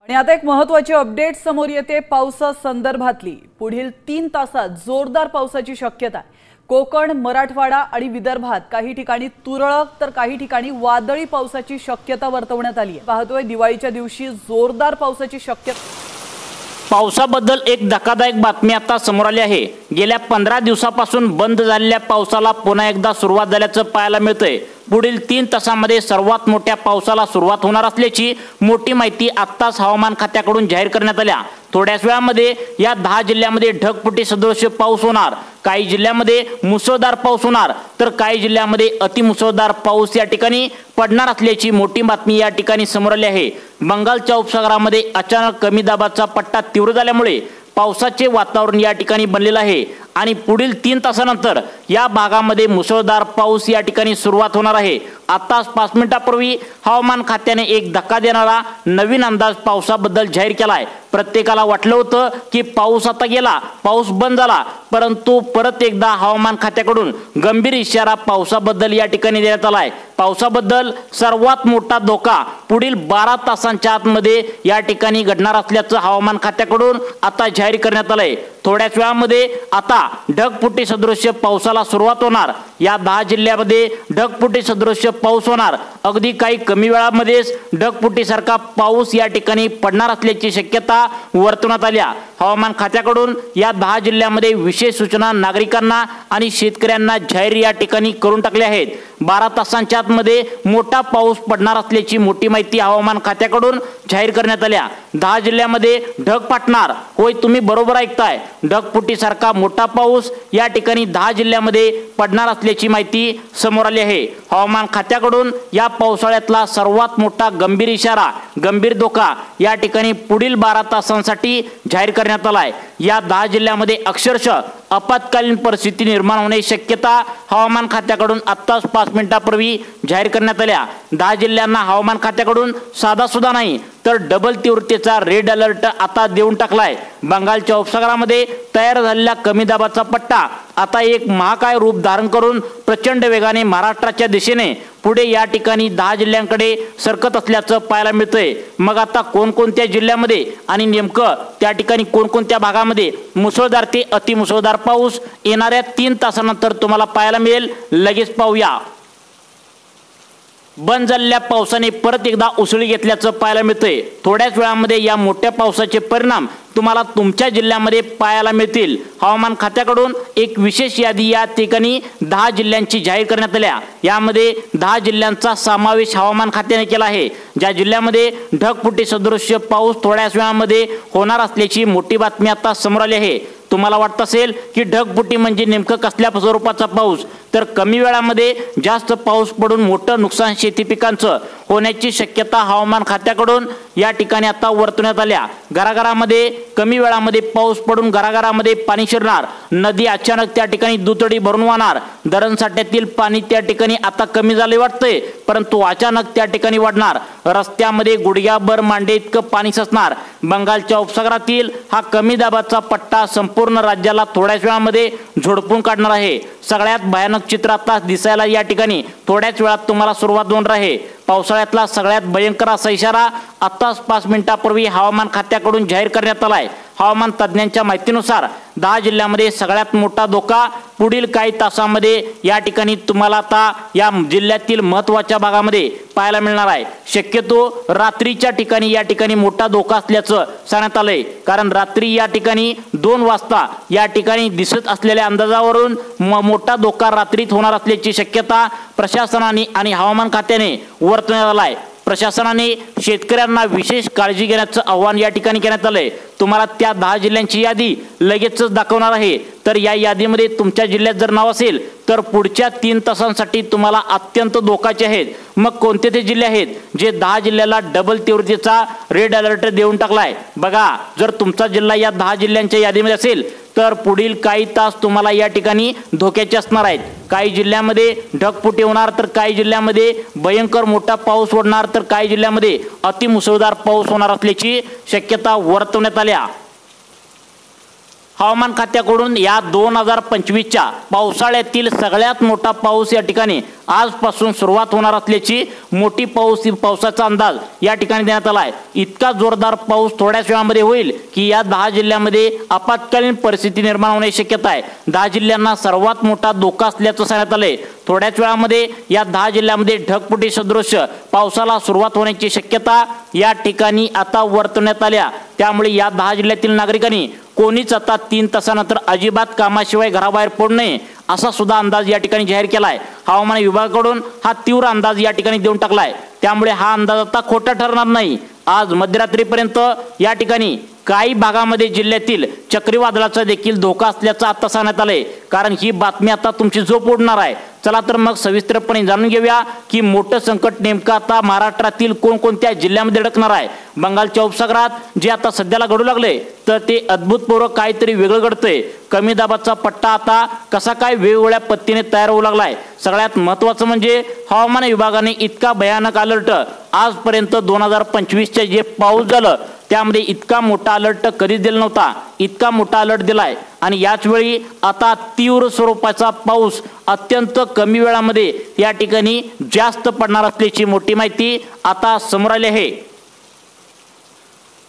आणि आता एक महत्त्वाची अपडेट समोर येते पावसासंदर्भातली। पुढील 3 तासात जोरदार पावसाची शक्यता आहे। कोकण, मराठवाडा आणि विदर्भात काही ठिकाणी तुरळक तर काही ठिकाणी वादळी पावसाची शक्यता वर्तवण्यात आली आहे। पाहतोय दिवाळीच्या दिवशी जोरदार पावसाची शक्यता। पावसाबद्दल एक धक्कादायक बातमी आता समोर आली आहे। गेल्या 15 दिवसापासून बंद झालेल्या पावसाला पुन्हा एकदा सुरुवात झाल्याचं पाहायला मिळतंय। पुढील 3 तासांमध्ये सर्वात मोठ्या पावसाला सुरुवात होणार असल्याची मोठी माहिती आत्ताच हवामान खात्याकडून जाहीर करण्यात आल्या। थोड्याच वेळामध्ये या 10 जिल्ह्यांमध्ये ढगफुटी सदृश पाऊस होणार। काही जिल्ह्यांमध्ये मुसळधार पाऊस होणार तर काही जिल्ह्यांमध्ये अतिमुसळधार पाऊस या ठिकाणी पडणार असल्याची मोठी बातमी या ठिकाणी समोर आली आहे। बंगालच्या उपसागरामध्ये अचानक कमी दाबाचा पट्टा तीव्र झाल्यामुळे पावसाचे वातावरण या ठिकाणी बनलेलं आहे आणि पुढील 3 तासानंतर या भागामध्ये मुसळधार पाऊस या ठिकाणी सुरुवात होणार आहे। आताच 5 मिनिटांपूर्वी हवामान खात्याने एक धक्का देणारा नवीन अंदाज पावसाबद्दल जाहीर केलाय। प्रत्येकाला वाटलं होतं की पाऊस आता गेला, पाऊस बंद झाला, परंतु परत एकदा हवामान खात्याकडून गंभीर इशारा पावसाबद्दल या ठिकाणी देण्यात आलाय। पावसाबद्दल सर्वात मोठा धोका पुढील 12 तासांच्या आतमध्ये या ठिकाणी घडणार असल्याचं हवामान खात्याकडून आता जाहीर करण्यात आलंय। थोड्याच वेळामध्ये आता ढगफुटी सदृश पावसाला सुरुवात होणार। या 10 जिल्ह्यांमध्ये ढगफुटी सदृश पाऊस होणार। अगदी काही कमी वेळामध्येच ढगफुटीसारखा पाऊस या ठिकाणी पडणार असल्याची शक्यता वर्तवण्यात आली। हवामान खात्याकडून या 10 जिल्ह्यांमध्ये विशेष सूचना नागरिकांना आणि शेतकऱ्यांना जाहीर या ठिकाणी करून टाकल्या आहेत। 12 तासांच्या आतमध्ये मोठा पाऊस पडणार असल्याची मोठी माहिती हवामान खात्याकडून जाहीर करण्यात आल्या। 10 जिल्ह्यांमध्ये ढग फाटणार। होय, तुम्ही बरोबर ऐकताय, ढगफुटीसारखा मोठा पाऊस या ठिकाणी 10 जिल्ह्यांमध्ये पडणार असल्याची माहिती समोर आली आहे। हवामान खात्याकडून या पावसाळ्यातला सर्वात मोठा गंभीर इशारा, गंभीर धोका या ठिकाणी पुढील 12 तासांसाठी जाहीर करण्यात आलाय। या 10 जिल्ह्यांमध्ये अक्षरशः आपत्कालीन परिस्थिती निर्माण होण्याची शक्यता हवामान खात्याकडून आत्ताच 5 मिनिटांपूर्वी जाहीर करण्यात आल्या। 10 जिल्ह्यांना हवामान खात्याकडून साधा सुद्धा नाही तर डबल तीव्रतेचा रेड अलर्ट आता देऊन टाकलाय। बंगालच्या उपसागरामध्ये तयार झालेला कमी दाबाचा पट्टा आता एक महाकाय रूप धारण करून प्रचंड वेगाने महाराष्ट्राच्या दिशेने पुढे या ठिकाणी 10 जिल्ह्यांकडे सरकत असल्याचं पाहायला मिळतंय। मग आता कोणकोणत्या जिल्ह्यामध्ये आणि नेमकं त्या ठिकाणी कोणकोणत्या भागामध्ये मुसळधार ते अतिमुसळधार पाऊस येणाऱ्या 3 तासानंतर तुम्हाला पाहायला मिळेल, लगेच पाहूया। बंद झालेल्या पावसाने परत एकदा उसळी घेतल्याचं पाहायला मिळतंय। थोड्याच वेळामध्ये या मोठ्या पावसाचे परिणाम तुम्हाला तुमच्या जिल्ह्यामध्ये पाहायला मिळतील। हवामान खात्याकडून एक विशेष यादी या ठिकाणी 10 जिल्ह्यांची जाहीर करण्यात आल्या। यामध्ये 10 जिल्ह्यांचा समावेश हवामान खात्याने केला आहे। ज्या जिल्ह्यामध्ये ढगफुटी सदृश पाऊस थोड्याच वेळामध्ये होणार असल्याची मोठी बातमी आता समोर आली आहे। तुम्हाला वाटत असेल की ढगफुटी म्हणजे नेमकं कसल्या स्वरूपाचा पाऊस, तर कमी वेळामध्ये जास्त पाऊस पडून मोठं नुकसान शेती पिकांचं होण्याची शक्यता हवामान खात्याकडून या ठिकाणी आता वर्तवण्यात आल्या। घराघरामध्ये कमी वेळामध्ये पाऊस पडून घराघरामध्ये पाणी शिरणार। नदी अचानक त्या ठिकाणी दुथडी भरून वाहणार। धरण साठ्यातील पाणी त्या ठिकाणी आता कमी झाले वाटतंय, परंतु अचानक त्या ठिकाणी वाढणार। रस्त्यामध्ये गुडघ्याभर मांडे इतकं पाणी साचणार। बंगालच्या उपसागरातील हा कमी दाबाचा पट्टा संपूर्ण राज्याला थोड्याच वेळामध्ये झोडपून काढणार आहे। सगळ्यात भयानक चित्र आता दिसायला या ठिकाणी थोड्याच वेळात तुम्हाला सुरुवात होणार आहे। पावसाळ्यातला सगळ्यात भयंकर असा इशारा आताच 5 मिनिटांपूर्वी हवामान खात्याकडून जाहीर करण्यात आलाय। हवामान तज्ज्ञांच्या माहितीनुसार 10 जिल्ह्यांमध्ये सगळ्यात मोठा धोका पुढील काही तासांमध्ये या ठिकाणी तुम्हाला आता या जिल्ह्यातील महत्त्वाच्या भागामध्ये पाहायला मिळणार आहे। शक्यतो रात्रीच्या ठिकाणी या ठिकाणी मोठा धोका असल्याचं सांगण्यात आलंय, कारण रात्री या ठिकाणी 2 वाजता या ठिकाणी दिसत असलेल्या अंदाजावरून मोठा धोका रात्रीत होणार असल्याची शक्यता प्रशासनाने आणि हवामान खात्याने वर्तवण्यात आलाय। प्रशासनाने शेतकऱ्यांना विशेष काळजी घेण्याचं आवाहन या ठिकाणी करण्यात आलंय। तुम्हाला त्या 10 जिल्ह्यांची यादी लगेचच दाखवणार आहे। तर या यादीमध्ये तुमच्या जिल्ह्यात जर नाव असेल तर पुढच्या 3 तासांसाठी तुम्हाला अत्यंत धोकाचे आहेत। मग कोणते ते जिल्हे आहेत जे 10 जिल्ह्याला डबल तीव्रतेचा रेड अलर्ट देऊन टाकलाय? बघा, जर तुमचा जिल्हा या 10 जिल्ह्यांच्या यादीमध्ये असेल तर पुढील काही तास तुम्हाला या ठिकाणी धोक्याचे असणार आहेत। काही जिल्ह्यांमध्ये ढगफुटी होणार तर काही जिल्ह्यांमध्ये भयंकर मोठा पाऊस होणार तर काही जिल्ह्यांमध्ये अतिमुसळधार पाऊस होणार असल्याची शक्यता वर्तवण्यात आल्या। हवामान खात्याकडून या 2025च्या पावसाळ्यातील सगळ्यात मोठा पाऊस या ठिकाणी आजपासून सुरुवात होणार असल्याची मोठी पावसाचा अंदाज या ठिकाणी देण्यात आला आहे। इतका जोरदार पाऊस थोड्याच वेळामध्ये होईल की या 10 जिल्ह्यांमध्ये आपत्कालीन परिस्थिती निर्माण होण्याची शक्यता आहे। 10 जिल्ह्यांना सर्वात मोठा धोका असल्याचं सांगण्यात आलंय। थोड्याच वेळामध्ये या 10 जिल्ह्यांमध्ये ढगफुटी सदृश पावसाला सुरुवात होण्याची शक्यता या ठिकाणी आता वर्तवण्यात आल्या। त्यामुळे या 10 जिल्ह्यातील नागरिकांनी कोणीच आता 3 तासानंतर अजिबात कामाशिवाय घराबाहेर पडू नये असा सुद्धा अंदाज या ठिकाणी जाहीर केलाय। हवामान विभागाकडून हा तीव्र अंदाज या ठिकाणी देऊन टाकलाय। त्यामुळे हा अंदाज आता खोटा ठरणार नाही। आज मध्यरात्रीपर्यंत या ठिकाणी काही भागामध्ये जिल्ह्यातील चक्रीवादळाचा देखील धोका असल्याचं आता सांगण्यात आलंय। कारण ही बातमी आता तुमची झोप उडणार आहे। चला तर मग सविस्तरपणे जाणून घेऊया की मोठं संकट नेमकं आता महाराष्ट्रातील कोणकोणत्या जिल्ह्यामध्ये अडकणार आहे। बंगालच्या उपसागरात जे आता सध्याला घडू लागले तर ते अद्भुतपूर्व काहीतरी वेगळं घडतंय। कमी दाबाचा पट्टा आता कसा काय वेगवेगळ्या पद्धतीने तयार होऊ लागलाय। सगळ्यात महत्त्वाचं म्हणजे हवामान विभागाने इतका भयानक अलर्ट आजपर्यंत 2025चे जे पाऊस झालं त्यामध्ये इतका मोठा अलर्ट कधीच दिला नव्हता। इतका मोठा अलर्ट दिलाय आणि याच वेळी आता तीव्र स्वरूपाचा पाऊस अत्यंत कमी वेळामध्ये या ठिकाणी जास्त पडणार असल्याची मोठी माहिती आता समोर आली आहे।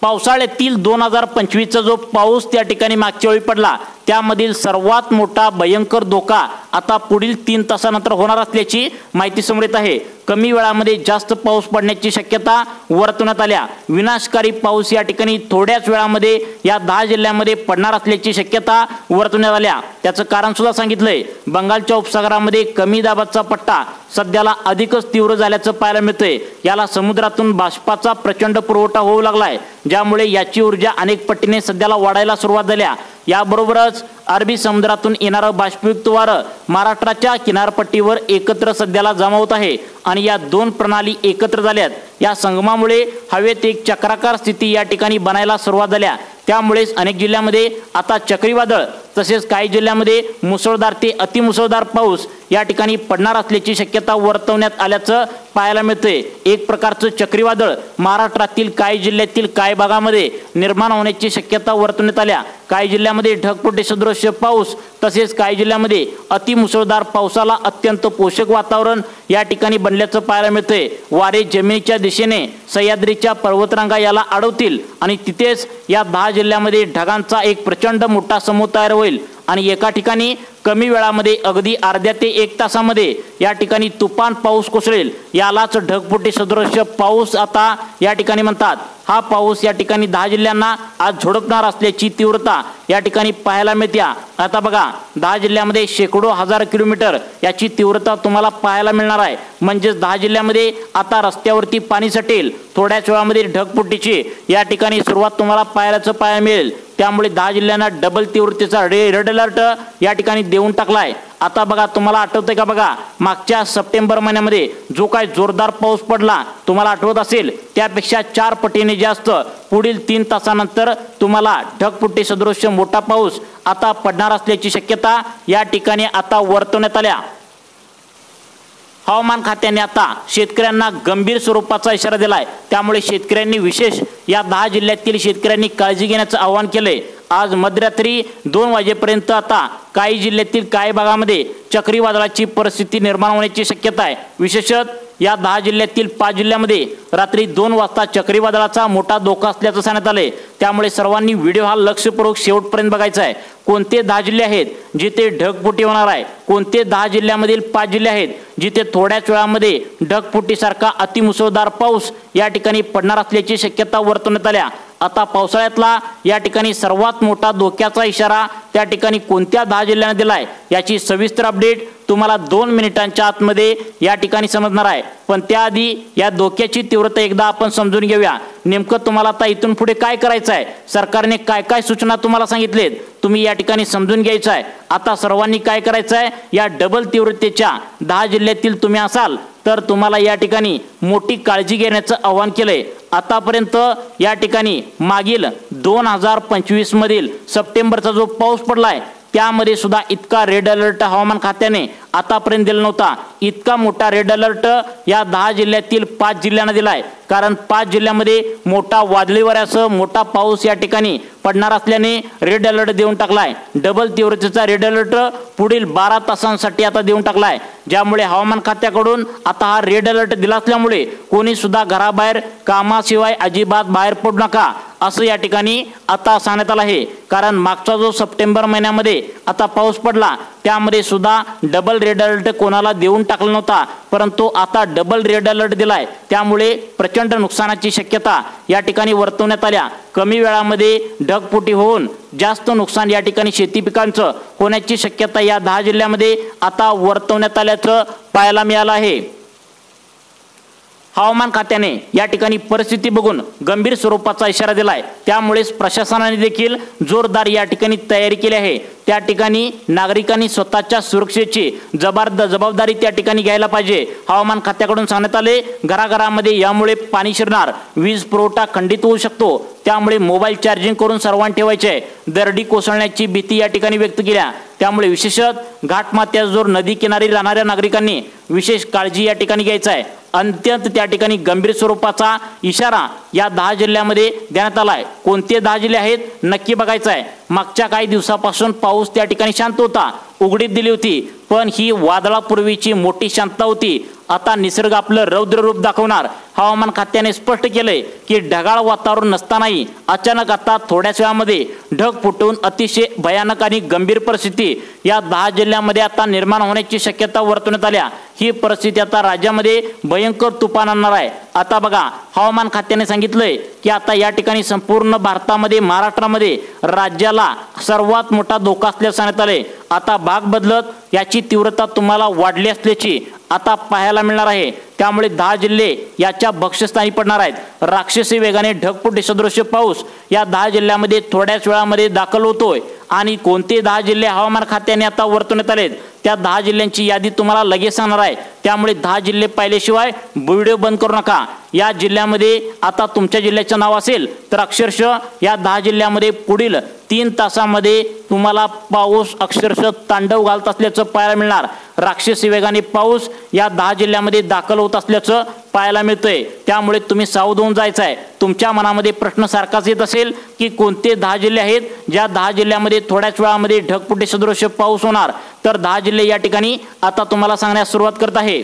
पावसाळ्यातील 2025चा जो पाऊस त्या ठिकाणी मागच्या वेळी पडला त्यामधील सर्वात मोठा भयंकर धोका आता पुढील 3 तासानंतर होणार असल्याची माहिती समोर येत आहे। कमी वेळामध्ये जास्त पाऊस पडण्याची शक्यता वर्तवण्यात आल्या। विनाशकारी पाऊस या ठिकाणी थोड्याच वेळामध्ये या 10 जिल्ह्यांमध्ये पडणार असल्याची शक्यता वर्तवण्यात आल्या। त्याचं कारण सुद्धा सांगितलंय। बंगालच्या उपसागरामध्ये कमी दाबाचा पट्टा सध्याला अधिकच तीव्र झाल्याचं पाहायला मिळतंय। याला समुद्रातून बाष्पाचा प्रचंड पुरवठा होऊ लागलाय, ज्यामुळे याची ऊर्जा अनेक पटीने सध्याला वाढायला सुरुवात झाल्या। याबरोबरच अरबी समुद्रातून येणारं बाष्पयुक्त वारं महाराष्ट्राच्या किनारपट्टीवर एकत्र सध्याला जमा होत आहे आणि या दोन प्रणाली एकत्र झाल्यात। या संगमामुळे हवेत एक चक्राकार स्थिती या ठिकाणी बनायला सुरुवात झाल्या। त्यामुळेच अनेक जिल्ह्यांमध्ये आता चक्रीवादळ तसेच काही जिल्ह्यांमध्ये मुसळधार ते अतिमुसळधार पाऊस या ठिकाणी पडणार असल्याची शक्यता वर्तवण्यात आल्याचं पाहायला मिळतंय। एक प्रकारचं चक्रीवादळ महाराष्ट्रातील काही जिल्ह्यातील काही भागामध्ये निर्माण होण्याची शक्यता वर्तवण्यात आल्या। काही जिल्ह्यांमध्ये ढगफुटी सदृश पाऊस तसेच काही जिल्ह्यांमध्ये अतिमुसळधार पावसाला अत्यंत पोषक वातावरण या ठिकाणी बनल्याचं पाहायला मिळतंय। वारे जमिनीच्या दिशेने सह्याद्रीच्या पर्वतरांगा याला अडवतील आणि तिथेच या 10 जिल्ह्यांमध्ये ढगांचा एक प्रचंड मोठा समूह तयार होईल आणि एका ठिकाणी कमी वेळामध्ये अगदी अर्ध्या ते 1 तासामध्ये या ठिकाणी तुफान पाऊस कोसळेल। यालाच ढगफुटी सदृश पाऊस आता या ठिकाणी म्हणतात। हा पाऊस या ठिकाणी 10 जिल्ह्यांना आज झोडपणार असल्याची तीव्रता या ठिकाणी पाहायला मिळते। आता बघा 10 जिल्ह्यांमध्ये शेकडो हजार किलोमीटर याची तीव्रता तुम्हाला पाहायला मिळणार आहे। म्हणजेच 10 जिल्ह्यांमध्ये आता रस्त्यावरती पाणी साठेल। थोड्याच वेळामध्ये ढगफुटीची या ठिकाणी सुरुवात तुम्हाला पाहायला मिळेल। त्यामुळे 10 जिल्ह्यांना डबल तीव्रतेचा रेड अलर्ट या ठिकाणी देऊन टाकलाय। आता बघा तुम्हाला आठवतंय का बघा मागच्या सप्टेंबर महिन्यामध्ये जो काय जोरदार पाऊस पडला तुम्हाला आठवत असेल त्यापेक्षा 4 पटीने जास्त पुढील 3 तासानंतर तुम्हाला ढगफुटी सदृश मोठा पाऊस आता पडणार असल्याची शक्यता या ठिकाणी आता वर्तवण्यात आल्या। हवामान खात्याने आता शेतकऱ्यांना गंभीर स्वरूपाचा इशारा दिलाय। त्यामुळे शेतकऱ्यांनी विशेष या 10 जिल्ह्यातील शेतकऱ्यांनी काळजी घेण्याचं आवाहन केलंय। आज मध्यरात्री 2 वाजेपर्यंत आता काही जिल्ह्यातील काही भागामध्ये चक्रीवादळाची परिस्थिती निर्माण होण्याची शक्यता आहे। विशेषतः या 10 जिल्ह्यातील 5 जिल्ह्यांमध्ये रात्री 2 वाजता चक्रीवादळाचा मोठा धोका असल्याचं सांगण्यात आलंय। त्यामुळे सर्वांनी व्हिडिओ हा लक्षपूर्वक शेवटपर्यंत बघायचा आहे। कोणते 10 जिल्हे आहेत जिथे ढगफुटी होणार आहे, कोणते 10 जिल्ह्यांमधील 5 जिल्हे आहेत जिथे थोड्याच वेळामध्ये ढगफुटीसारखा अतिमुसळधार पाऊस या ठिकाणी पडणार असल्याची शक्यता वर्तवण्यात आल्या। आता पावसाळ्यातला या ठिकाणी सर्वात मोठा धोक्याचा इशारा त्या ठिकाणी कोणत्या 10 जिल्ह्यांना दिलाय याची सविस्तर अपडेट तुम्हाला 2 मिनिटांच्या आतमध्ये या ठिकाणी समजणार आहे। पण त्याआधी या धोक्याची तीव्रता एकदा आपण समजून घेऊया। नेमकं तुम्हाला आता इथून पुढे काय करायचं आहे, सरकारने काय काय सूचना तुम्हाला सांगितलेत तुम्ही या ठिकाणी समजून घ्यायचं आहे। आता सर्वांनी काय करायचं आहे, या डबल तीव्रतेच्या 10 जिल्ह्यातील तुम्ही असाल तर तुम्हाला या ठिकाणी मोठी काळजी घेण्याचं आवाहन केलंय। आतापर्यंत या ठिकाणी मागील 2025 मधील सप्टेंबरचा जो पाऊस पडलाय त्यामध्ये सुद्धा इतका रेड अलर्ट हवामान खात्याने आतापर्यंत दिला नव्हता। इतका मोठा रेड अलर्ट या 10 जिल्ह्यातील 5 जिल्ह्यांना दिलाय। कारण 5 जिल्ह्यामध्ये मोठा वादळी वाऱ्यासह मोठा पाऊस या ठिकाणी पडणार असल्याने रेड अलर्ट देऊन टाकलाय। डबल तीव्रतेचा रेड अलर्ट पुढील 12 तासांसाठी आता देऊन टाकलाय, ज्यामुळे हवामान खात्याकडून आता हा रेड अलर्ट दिला असल्यामुळे कोणी सुद्धा घराबाहेर कामाशिवाय अजिबात बाहेर पडू नका असं या ठिकाणी आता सांगण्यात आलं आहे। कारण मागचा जो सप्टेंबर महिन्यामध्ये आता पाऊस पडला त्यामध्ये सुद्धा डबल रेड अलर्ट कोणाला देऊन टाकला नव्हता, परंतु आता डबल रेड अलर्ट दिलाय, त्यामुळे प्रचंड नुकसानाची शक्यता या ठिकाणी वर्तवण्यात आल्या। कमी वेळामध्ये ढगफुटी होऊन जास्त नुकसान या ठिकाणी शेती पिकांचं होण्याची शक्यता या 10 जिल्ह्यामध्ये आता वर्तवण्यात आल्याचं पाहायला मिळालं आहे। हवामान खात्याने या ठिकाणी परिस्थिती बघून गंभीर स्वरूपाचा इशारा दिलाय, त्यामुळेच प्रशासनाने देखील जोरदार या ठिकाणी तयारी केली आहे। त्या ठिकाणी नागरिकांनी स्वतःच्या सुरक्षेची जबाबदारी त्या ठिकाणी घ्यायला पाहिजे। हवामान खात्याकडून सांगण्यात आले, घराघरामध्ये यामुळे पाणी शिरणार, वीज पुरवठा खंडित होऊ शकतो, त्यामुळे मोबाईल चार्जिंग करून सर्वांनी ठेवायचे। दरडी कोसळण्याची भीती या ठिकाणी व्यक्त केल्या, त्यामुळे विशेषतः घाटमाथ्याजवळ नदी किनारी राहणाऱ्या नागरिकांनी विशेष काळजी या ठिकाणी घ्यायचा आहे। अत्यंत त्या ठिकाणी गंभीर स्वरूपाचा इशारा या 10 जिल्ह्यामध्ये देण्यात आलाय। कोणते 10 जिल्हे आहेत नक्की बघायचं आहे। मागच्या काही दिवसापासून पाऊस त्या ठिकाणी शांत होता, उघडीप दिली होती, पण ही वादळापूर्वीची मोठी शांतता होती। आता निसर्ग आपलं रौद्र रूप दाखवणार। हवामान खात्याने स्पष्ट केलंय की ढगाळ वातावरण नसतानाही अचानक आता थोड्याच वेळामध्ये ढग फुटून अतिशय भयानक आणि गंभीर परिस्थिती या 10 जिल्ह्यामध्ये आता निर्माण होण्याची शक्यता वर्तवण्यात आल्या। ही परिस्थिती आता राज्यामध्ये भयंकर तुफान आणणार आहे। आता बघा, हवामान खात्याने सांगितलंय की आता या ठिकाणी संपूर्ण भारतामध्ये महाराष्ट्रामध्ये राज्याला सर्वात मोठा धोका असल्याचे सांगण्यात आले। आता भाग बदलत याची तीव्रता तुम्हाला वाढली असल्याची आता पाहायला मिळणार आहे, त्यामुळे 10 जिल्हे याच्या भक्ष्यस्थानी पडणार आहेत। राक्षसी वेगाने ढगफुटी सदृश्य पाऊस या 10 जिल्ह्यामध्ये थोड्याच वेळामध्ये दाखल होतोय। आणि कोणते 10 जिल्हे हवामान खात्याने आता वर्तवण्यात आलेत त्या 10 जिल्ह्यांची यादी तुम्हाला लगेच सांगणार आहे, त्यामुळे 10 जिल्हे पाहिल्याशिवाय व्हिडिओ बंद करू नका। या जिल्ह्यामध्ये आता तुमच्या जिल्ह्याचं नाव असेल तर अक्षरशः या 10 जिल्ह्यामध्ये पुढील 3 तासामध्ये तुम्हाला पाऊस अक्षरशः तांडव घालत असल्याचं पाहायला मिळणार। राक्षसी वेगाने पाऊस या 10 जिल्ह्यामध्ये दाखल होत असल्याचं पाहायला मिळतंय, त्यामुळे तुम्ही सावध होऊन जायचं आहे। तुमच्या मनामध्ये प्रश्न सारखाच येत असेल की कोणते 10 जिल्हे आहेत ज्या 10 जिल्ह्यामध्ये थोड्याच वेळामध्ये ढगफुटी सदृश्य पाऊस होणार, तर 10 जिल्हे या ठिकाणी आता तुम्हाला सांगण्यास सुरुवात करत आहे।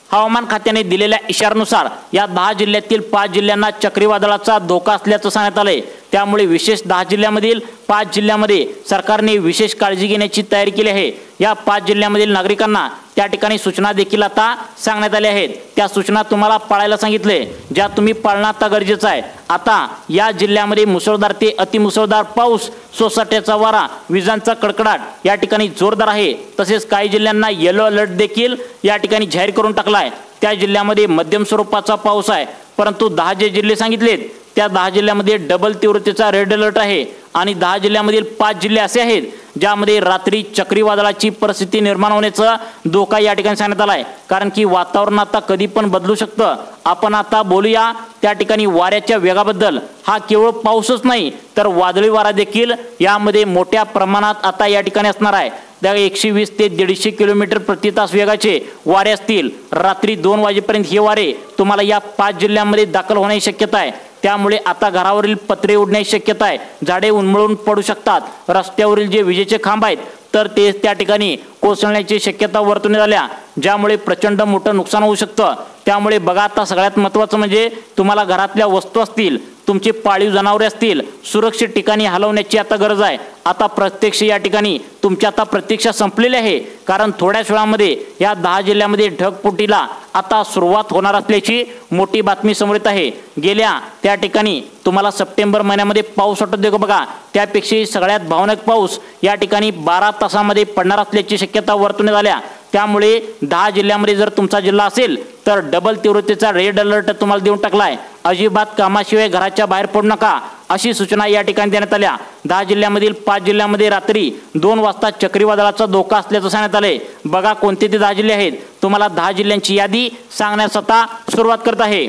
हवामान खात्याने दिलेल्या इशाऱ्यानुसार या 10 जिल्ह्यातील 5 जिल्ह्यांना चक्रीवादळाचा धोका असल्याचं सांगण्यात आलंय, त्यामुळे विशेष 10 जिल्ह्यामधील 5 जिल्ह्यामध्ये सरकारने विशेष काळजी घेण्याची तयारी केली आहे। या 5 जिल्ह्यामधील नागरिकांना त्या ठिकाणी सूचना देखील आता सांगण्यात आल्या आहेत। त्या सूचना तुम्हाला पाळायला सांगितले, ज्या तुम्ही पाळणं आता गरजेचं आहे। आता या जिल्ह्यामध्ये मुसळधार ते अतिमुसळधार पाऊस, सोसाट्याचा वारा, विजांचा कडकडाट या ठिकाणी जोरदार आहे। तसेच काही जिल्ह्यांना येलो अलर्ट देखील या ठिकाणी जाहीर करून टाकलाय। त्या जिल्ह्यामध्ये मध्यम स्वरूपाचा पाऊस आहे, परंतु 10 जे जिल्हे सांगितलेत त्या 10 जिल्ह्यामध्ये डबल तीव्रतेचा रेड अलर्ट आहे। आणि 10 जिल्ह्यामधील 5 जिल्हे असे आहेत ज्यामध्ये रात्री चक्रीवादळाची परिस्थिती निर्माण होण्याचा धोका या ठिकाणी सांगण्यात आलाय, कारण की वातावरण आता कधी पण बदलू शकतं। आपण आता बोलूया त्या ठिकाणी वाऱ्याच्या वेगाबद्दल। हा केवळ पाऊसच नाही तर वादळी वारा देखील यामध्ये मोठ्या प्रमाणात आता या ठिकाणी असणार आहे। त्या 120 ते 150 किलोमीटर प्रति तास वेगाचे वारे असतील। रात्री 2 वाजेपर्यंत हे वारे तुम्हाला या 5 जिल्ह्यांमध्ये दाखल होण्याची शक्यता आहे, त्यामुळे आता घरावरील पत्रे उडण्याची शक्यता आहे, झाडे उन्मळून पडू शकतात, रस्त्यावरील जे विजेचे खांब आहेत तर ते त्या ठिकाणी कोसळण्याची शक्यता वर्तवण्यात आल्या, ज्यामुळे प्रचंड मोठं नुकसान होऊ शकतं। त्यामुळे बघा, आता सगळ्यात महत्त्वाचं म्हणजे तुम्हाला घरातल्या वस्तू असतील, तुमची पाळीव जनावरे असतील, सुरक्षित ठिकाणी हलवण्याची आता गरज आहे। आता प्रत्यक्ष या ठिकाणी तुमची आता प्रतीक्षा संपलेली आहे, कारण थोड्याच वेळामध्ये या 10 जिल्ह्यामध्ये ढगफुटीला आता सुरुवात होणार असल्याची मोठी बातमी समोर येत आहे। गेल्या त्या ठिकाणी तुम्हाला सप्टेंबर महिन्यामध्ये पाऊस वाटत बघा, त्यापेक्षा सगळ्यात भयानक पाऊस या ठिकाणी 12 तासामध्ये पडणार असल्याची शक्यता वर्तवण्यात आल्या। त्यामुळे 10 जिल्ह्यामध्ये जर तुमचा जिल्हा असेल तर डबल तीव्रतेचा रेड अलर्ट तुम्हाला देऊन टाकलाय। अजिबात कामाशिवाय घराच्या बाहेर पडू नका अशी सूचना या ठिकाणी देण्यात आल्या। 10 जिल्ह्यामधील 5 जिल्ह्यामध्ये रात्री 2 वाजता चक्रीवादळाचा धोका असल्याचं सांगण्यात आले। बघा कोणते ते 10 जिल्हे आहेत, तुम्हाला 10 जिल्ह्यांची यादी सांगण्यास आता सुरुवात करत आहे।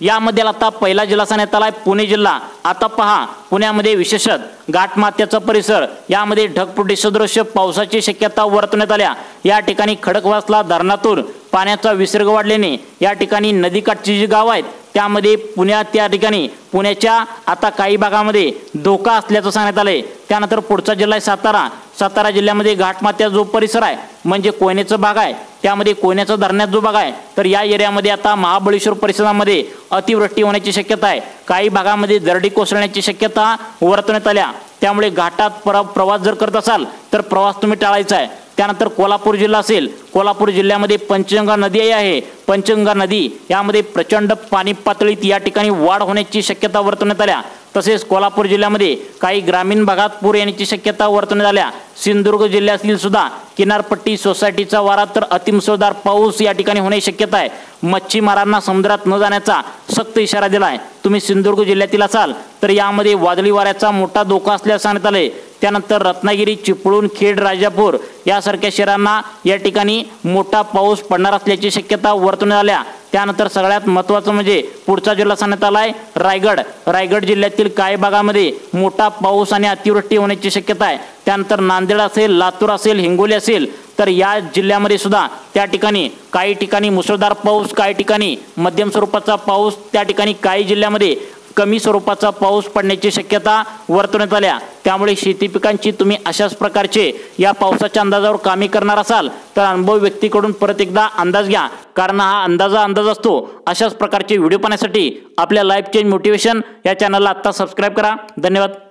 यामध्ये आता पहिला जिल्हा सांगण्यात आलाय पुणे जिल्हा। आता पहा, पुण्यामध्ये विशेषतः घाटमाथ्याचा परिसर यामध्ये ढगफुटी सदृश्य पावसाची शक्यता वर्तवण्यात आल्या। या ठिकाणी खडकवासला धरणातून पाण्याचा विसर्ग वाढल्याने या ठिकाणी नदीकाठची जी गाव आहेत त्यामध्ये त्या ठिकाणी पुण्याच्या आता काही भागामध्ये धोका असल्याचं सांगण्यात आलंय। त्यानंतर पुढचा जिल्हा आहे सातारा जिल्ह्यामध्ये घाटमाथ्या जो परिसर आहे म्हणजे कोयनेचा भाग आहे त्यामध्ये कोयनेचा धरणात जो भाग आहे तर या एरियामध्ये आता महाबळेश्वर परिसरामध्ये अतिवृष्टी होण्याची शक्यता आहे। काही भागामध्ये दरडी कोसळण्याची शक्यता वर्तवण्यात आल्या, त्यामुळे घाटात प्रवास जर करत असाल तर प्रवास तुम्ही टाळायचा आहे। त्यानंतर कोल्हापूर जिल्हा असेल, कोल्हापूर जिल्ह्यामध्ये पंचगंगा नदी आहे, पंचगंगा नदी यामध्ये प्रचंड पाणी पातळीत या ठिकाणी वाढ होण्याची शक्यता वर्तवण्यात आल्या। तसेच कोल्हापूर जिल्ह्यामध्ये काही ग्रामीण भागात पूर येण्याची शक्यता वर्तवण्यात आल्या। सिंधुदुर्ग जिल्ह्यातील सुद्धा किनारपट्टी सोसायटीचा वारा तर अतिमुसळधार पाऊस या ठिकाणी होण्याची शक्यता आहे। मच्छीमारांना समुद्रात न जाण्याचा सक्त इशारा दिला आहे। तुम्ही सिंधुदुर्ग जिल्ह्यातील असाल तर यामध्ये वादळी वाऱ्याचा मोठा धोका असल्याचे सांगण्यात आले। त्यानंतर रत्नागिरी, चिपळूण, खेड, राजापूर यासारख्या शहरांना या ठिकाणी मोठा पाऊस पडणार असल्याची शक्यता वर्तवण्यात आल्या। त्यानंतर सगळ्यात महत्त्वाचं म्हणजे पुढचा जिल्हा सांगण्यात आलाय रायगड जिल्ह्यातील काही भागामध्ये मोठा पाऊस आणि अतिवृष्टी होण्याची शक्यता आहे। त्यानंतर नांदेड असेल, लातूर असेल, हिंगोली असेल तर या जिल्ह्यामध्ये सुद्धा त्या ठिकाणी काही ठिकाणी मुसळधार पाऊस, काही ठिकाणी मध्यम स्वरूपाचा पाऊस, त्या ठिकाणी काही जिल्ह्यामध्ये कमी स्वरूपाचा पाऊस पडण्याची शक्यता वर्तवण्यात आल्या। त्यामुळे शेती पिकांची तुम्ही अशाच प्रकारचे या पावसाच्या अंदाजावर कामे करणार असाल तर अनुभवी व्यक्तीकडून परत एकदा अंदाज घ्या, कारण हा अंदाज असतो। अशाच प्रकारचे व्हिडिओ पाहण्यासाठी आपल्या लाईफ चेंज मोटिवेशन या चॅनलला आता सबस्क्राईब करा। धन्यवाद।